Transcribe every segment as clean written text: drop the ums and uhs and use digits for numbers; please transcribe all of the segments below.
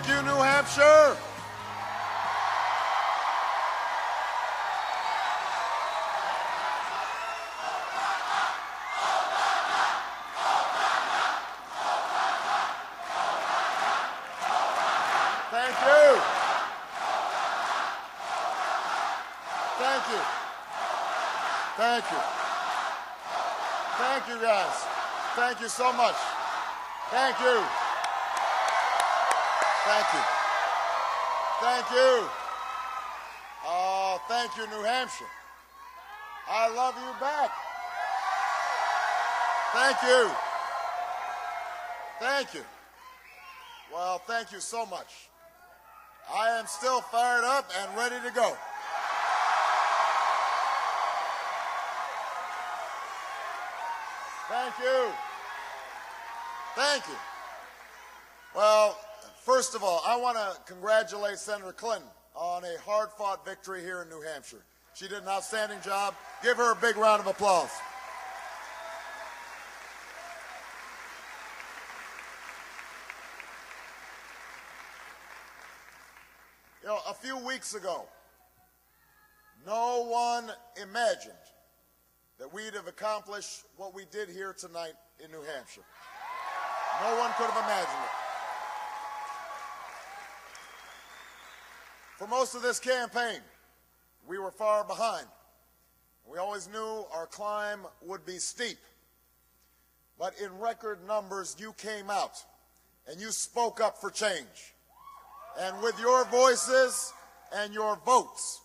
Thank you, New Hampshire. Thank you. Thank you. Thank you. Thank you, guys. Thank you so much. Thank you. Thank you. Thank you. Oh, thank you, New Hampshire. I love you back. Thank you. Thank you. Well, thank you so much. I am still fired up and ready to go. Thank you. Thank you. Well, first of all, I want to congratulate Senator Clinton on a hard-fought victory here in New Hampshire. She did an outstanding job. Give her a big round of applause. You know, a few weeks ago, no one imagined that we'd have accomplished what we did here tonight in New Hampshire. No one could have imagined it. For most of this campaign, we were far behind. We always knew our climb would be steep. But in record numbers, you came out and you spoke up for change. And with your voices and your votes,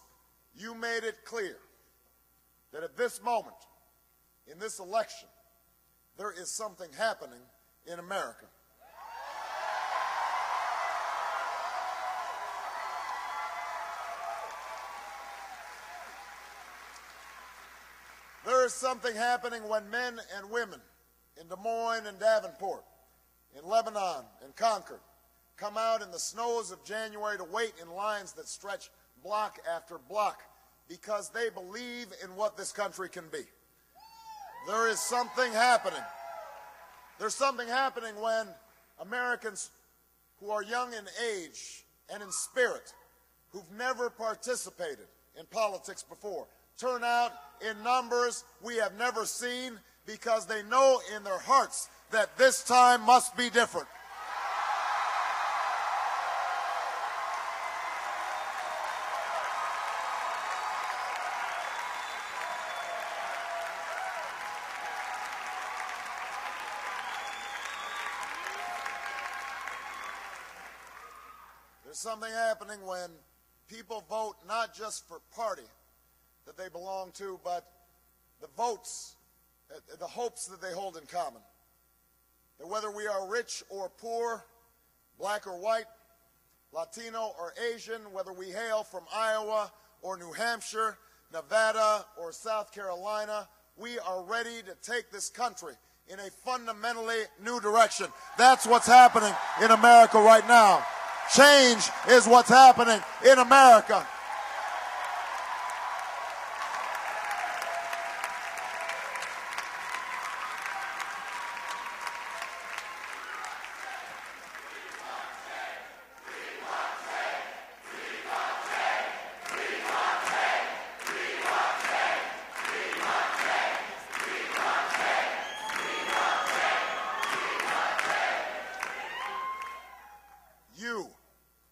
you made it clear that at this moment, in this election, there is something happening in America. There is something happening when men and women in Des Moines and Davenport, in Lebanon and Concord, come out in the snows of January to wait in lines that stretch block after block because they believe in what this country can be. There is something happening. There's something happening when Americans who are young in age and in spirit, who've never participated in politics before, turn out in numbers we have never seen because they know in their hearts that this time must be different. There's something happening when people vote not just for party that they belong to, but the votes, the hopes that they hold in common. That whether we are rich or poor, black or white, Latino or Asian, whether we hail from Iowa or New Hampshire, Nevada or South Carolina, we are ready to take this country in a fundamentally new direction. That's what's happening in America right now. Change is what's happening in America.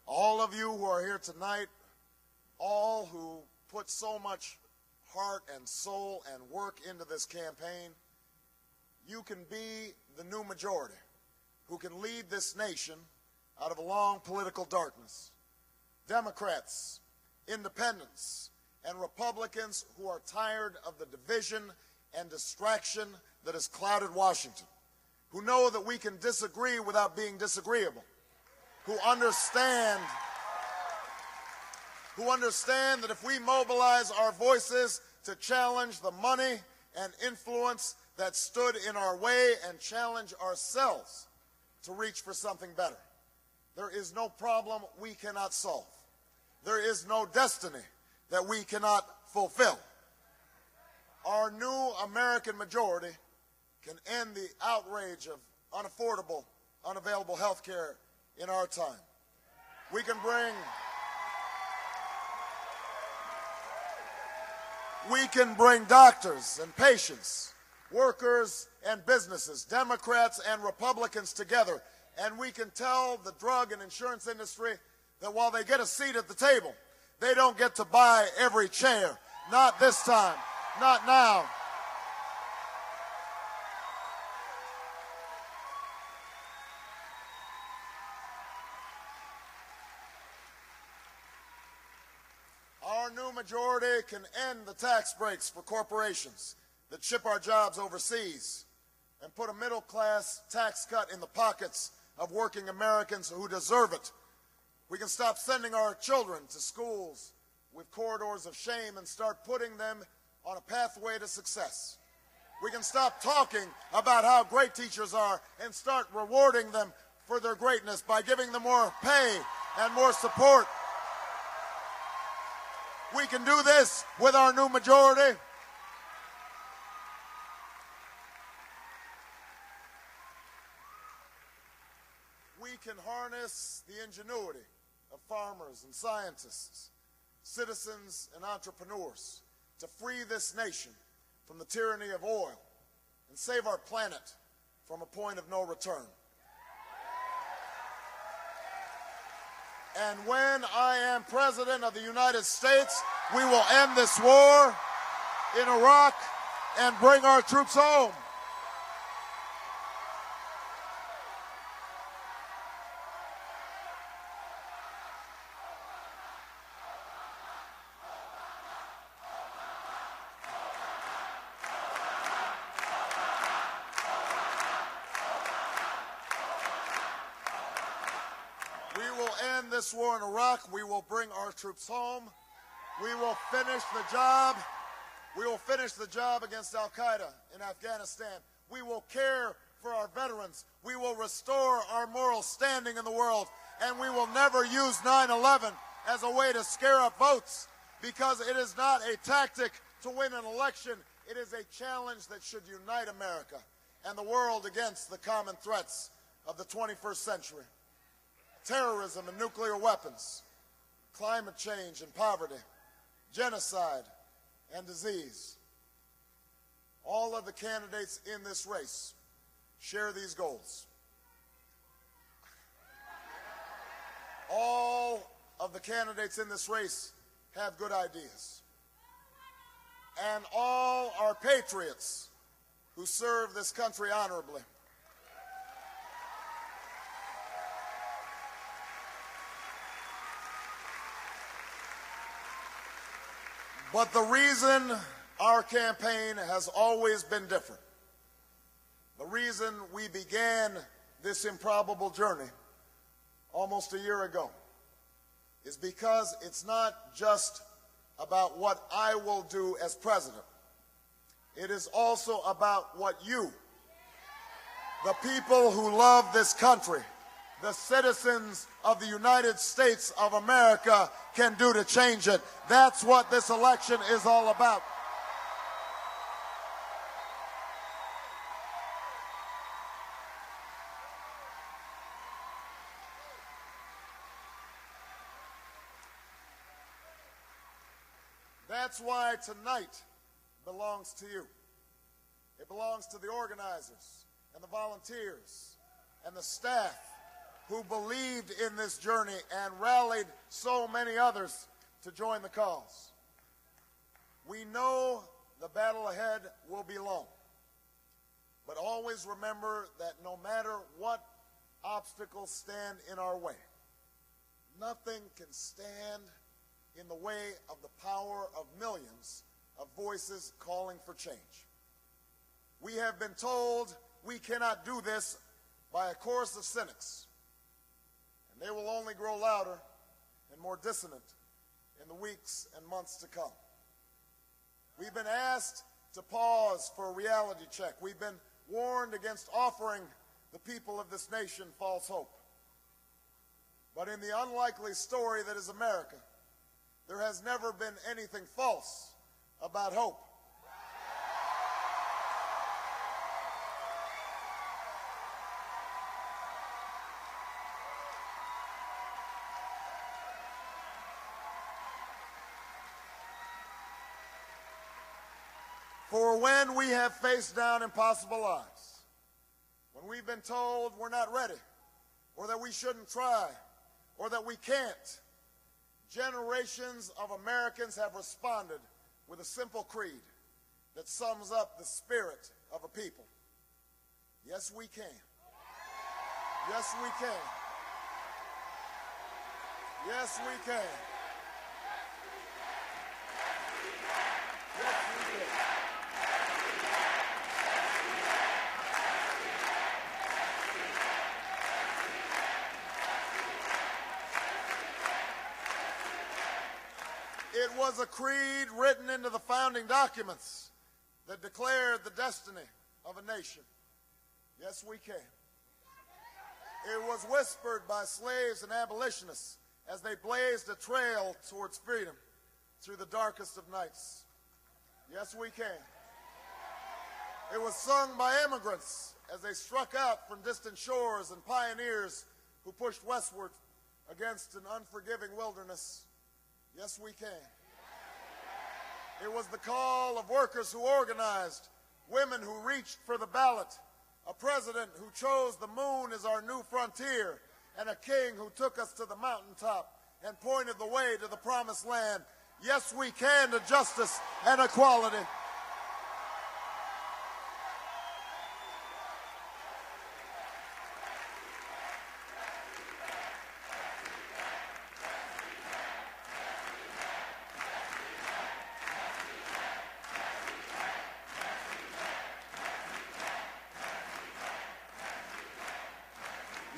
All of you who are here tonight, all who put so much heart and soul and work into this campaign, you can be the new majority who can lead this nation out of a long political darkness. Democrats, independents, and Republicans who are tired of the division and distraction that has clouded Washington, who know that we can disagree without being disagreeable, who understand that if we mobilize our voices to challenge the money and influence that stood in our way and challenge ourselves to reach for something better, there is no problem we cannot solve. There is no destiny that we cannot fulfill. Our new American majority can end the outrage of unaffordable, unavailable health care in our time. We can bring doctors and patients, workers and businesses, Democrats and Republicans together, and we can tell the drug and insurance industry that while they get a seat at the table, they don't get to buy every chair. Not this time. Not now. Our new majority can end the tax breaks for corporations that ship our jobs overseas and put a middle-class tax cut in the pockets of working Americans who deserve it. We can stop sending our children to schools with corridors of shame and start putting them on a pathway to success. We can stop talking about how great teachers are and start rewarding them for their greatness by giving them more pay and more support. We can do this with our new majority. We can harness the ingenuity of farmers and scientists, citizens and entrepreneurs to free this nation from the tyranny of oil and save our planet from a point of no return. And when I am President of the United States, we will end this war in Iraq and bring our troops home. We will end this war in Iraq. We will bring our troops home. We will finish the job. We will finish the job against Al-Qaeda in Afghanistan. We will care for our veterans. We will restore our moral standing in the world. And we will never use 9/11 as a way to scare up votes, because it is not a tactic to win an election. It is a challenge that should unite America and the world against the common threats of the 21st century. Terrorism and nuclear weapons, climate change and poverty, genocide and disease. All of the candidates in this race share these goals. All of the candidates in this race have good ideas. And all are patriots who serve this country honorably. But the reason our campaign has always been different, the reason we began this improbable journey almost a year ago, is because it's not just about what I will do as president. It is also about what you, the people who love this country, the citizens of the United States of America, can do to change it. That's what this election is all about. That's why tonight belongs to you. It belongs to the organizers and the volunteers and the staff who believed in this journey and rallied so many others to join the cause. We know the battle ahead will be long, but always remember that no matter what obstacles stand in our way, nothing can stand in the way of the power of millions of voices calling for change. We have been told we cannot do this by a chorus of cynics, and they will only grow louder and more dissonant in the weeks and months to come. We've been asked to pause for a reality check. We've been warned against offering the people of this nation false hope. But in the unlikely story that is America, there has never been anything false about hope. For when we have faced down impossible odds, when we've been told we're not ready, or that we shouldn't try, or that we can't, generations of Americans have responded with a simple creed that sums up the spirit of a people. Yes, we can. Yes, we can. Yes, we can. Yes, we can. It was a creed written into the founding documents that declared the destiny of a nation. Yes, we can. It was whispered by slaves and abolitionists as they blazed a trail towards freedom through the darkest of nights. Yes, we can. It was sung by immigrants as they struck out from distant shores and pioneers who pushed westward against an unforgiving wilderness. Yes, we can. It was the call of workers who organized, women who reached for the ballot, a president who chose the moon as our new frontier, and a king who took us to the mountaintop and pointed the way to the promised land. Yes, we can to justice and equality.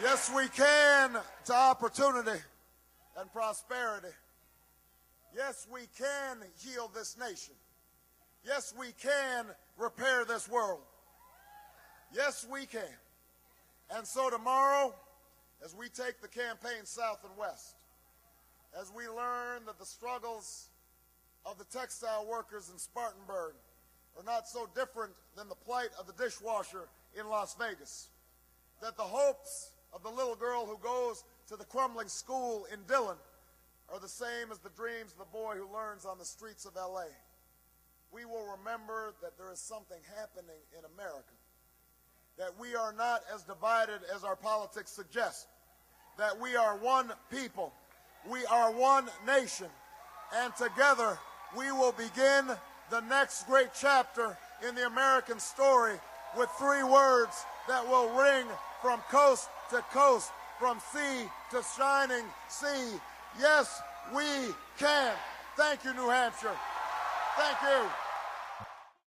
Yes, we can to opportunity and prosperity. Yes, we can heal this nation. Yes, we can repair this world. Yes, we can. And so tomorrow, as we take the campaign south and west, as we learn that the struggles of the textile workers in Spartanburg are not so different than the plight of the dishwasher in Las Vegas, that the hopes of the little girl who goes to the crumbling school in Dillon are the same as the dreams of the boy who learns on the streets of L.A. We will remember that there is something happening in America, that we are not as divided as our politics suggest, that we are one people, we are one nation, and together we will begin the next great chapter in the American story with 3 words that will ring from coast to coast, from sea to shining sea. Yes, we can. Thank you, New Hampshire. Thank you.